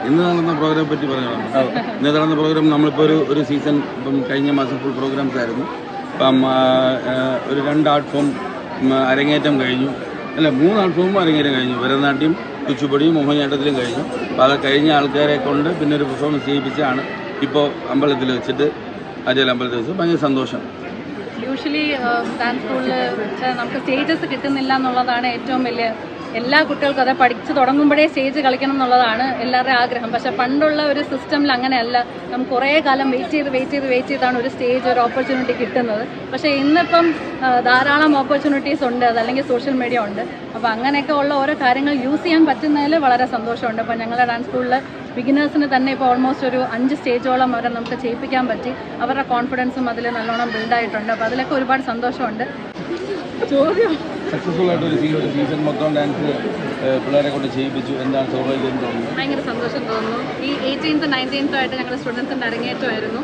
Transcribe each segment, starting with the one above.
ഇന്ന് നടന്ന പ്രോഗ്രാം പറ്റി പറഞ്ഞോളാം. ഇന്ന് നടന്ന പ്രോഗ്രാം നമ്മളിപ്പോൾ ഒരു സീസൺ ഇപ്പം കഴിഞ്ഞ മാസം ഫുൾ പ്രോഗ്രാംസ് ആയിരുന്നു. ഇപ്പം ഒരു 2 ആർട്ട് ഫോം അരങ്ങേറ്റം കഴിഞ്ഞു. അല്ല 3 ആർട്ട് ഫോമും അരങ്ങേറ്റം കഴിഞ്ഞു. ഭരതനാട്യം, കുച്ചിപ്പുടിയും മോഹിനിയാട്ടത്തിലും കഴിഞ്ഞു. അപ്പോൾ അത് കഴിഞ്ഞ ആൾക്കാരെ കൊണ്ട് പിന്നെ ഒരു പെർഫോമൻസ് ചെയ്യിപ്പിച്ചാണ് ഇപ്പോൾ അമ്പലത്തിൽ വെച്ചിട്ട് ആചാര്യ അമ്പലത്തിൽ വെച്ച് ഭയങ്കര സന്തോഷം. യൂഷ്വലി ഡാൻസ് സ്കൂളിൽ നമുക്ക് സ്റ്റേജസ് കിട്ടുന്നില്ല എന്നുള്ളതാണ് ഏറ്റവും വലിയ. എല്ലാ കുട്ടികൾക്കും അത് പഠിച്ചു തുടങ്ങുമ്പോഴേ സ്റ്റേജ് കളിക്കണം എന്നുള്ളതാണ് എല്ലാവരുടെയും ആഗ്രഹം. പക്ഷേ പണ്ടുള്ള ഒരു സിസ്റ്റമിൽ അങ്ങനെയല്ല. നമുക്ക് കുറേ കാലം വെയിറ്റ് ചെയ്താണ് ഒരു സ്റ്റേജ്, ഒരു ഓപ്പർച്യൂണിറ്റി കിട്ടുന്നത്. പക്ഷേ ഇന്നിപ്പം ധാരാളം ഓപ്പർച്യൂണിറ്റീസ് ഉണ്ട്, അതല്ലെങ്കിൽ സോഷ്യൽ മീഡിയ ഉണ്ട്. അപ്പോൾ അങ്ങനെയൊക്കെ ഉള്ള ഓരോ കാര്യങ്ങൾ യൂസ് ചെയ്യാൻ പറ്റുന്നതിൽ വളരെ സന്തോഷമുണ്ട്. അപ്പോൾ ഞങ്ങളുടെ ഡാൻസ് സ്കൂളിൽ ബിഗിനേഴ്സിന് തന്നെ ഇപ്പോൾ ഓൾമോസ്റ്റ് ഒരു 5 സ്റ്റേജോളം അവരെ നമുക്ക് ചെയ്യിപ്പിക്കാൻ പറ്റി. അവരുടെ കോൺഫിഡൻസും അതിൽ നല്ലോണം ബിൽഡായിട്ടുണ്ട്. അപ്പോൾ അതിലൊക്കെ ഒരുപാട് സന്തോഷമുണ്ട്. ചോദ്യം സക്സസ്ഫുൾ ആയിട്ട് ഒരു സീസൺ മൊത്തം ഡാൻസ് പിള്ളേരെ കൊണ്ട് ചെയ്യിപ്പിച്ചു. എന്താണ് സ്വാഭാവികം തോന്നുന്നു? ഭയങ്കര സന്തോഷം തോന്നുന്നു. ഈ 18th 19th ആയിട്ട് ഞങ്ങളുടെ സ്റ്റുഡൻസിൻ്റെ അരങ്ങേറ്റമായിരുന്നു.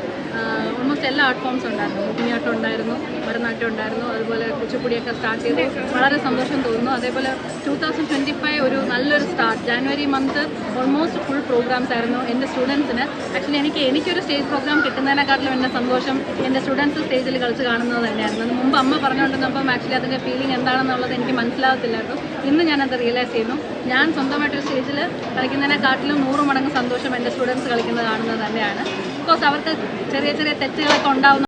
ഓൾമോസ്റ്റ് എല്ലാ ആർട്ട് ഫോംസും ഉണ്ടായിരുന്നു. മോഹിനിയാട്ടം ഉണ്ടായിരുന്നു, ഭരതനാട്യം ഉണ്ടായിരുന്നു, അതുപോലെ കുച്ചിപ്പുടിയൊക്കെ സ്റ്റാർട്ട് ചെയ്തു. വളരെ സന്തോഷം തോന്നുന്നു. അതേപോലെ 2025 ഒരു നല്ലൊരു start. January month almost full programs ആയിരുന്നു എൻ്റെ സ്റ്റുഡൻസിന്. ആക്ച്വലി എനിക്കൊരു സ്റ്റേജ് പ്രോഗ്രാം കിട്ടുന്നതിനെക്കാട്ടിലും എൻ്റെ സന്തോഷം എൻ്റെ സ്റ്റുഡൻസ് സ്റ്റേജിൽ കളിച്ച് കാണുന്നത് തന്നെയായിരുന്നു. അത് മുമ്പ് അമ്മ പറഞ്ഞുകൊണ്ടിരുന്നപ്പം ആക്ച്വലി അതിൻ്റെ ഫീലിംഗ് എന്താണെന്നുള്ളത് എനിക്ക് മനസ്സിലാകത്തില്ലായിരുന്നു. ഇന്ന് ഞാനത് റിയലൈസ് ചെയ്യുന്നു. ഞാൻ സ്വന്തമായിട്ടൊരു സ്റ്റേജിൽ കളിക്കുന്നതിനെക്കാട്ടിലും 100 മടങ്ങ് സന്തോഷം എൻ്റെ സ്റ്റുഡൻസ് കളിക്കുന്നത് കാണുന്നത് തന്നെയാണ്. ബിക്കോസ് അവർക്ക് ചെറിയ തെറ്റുകളൊക്കെ ഉണ്ടാവുന്ന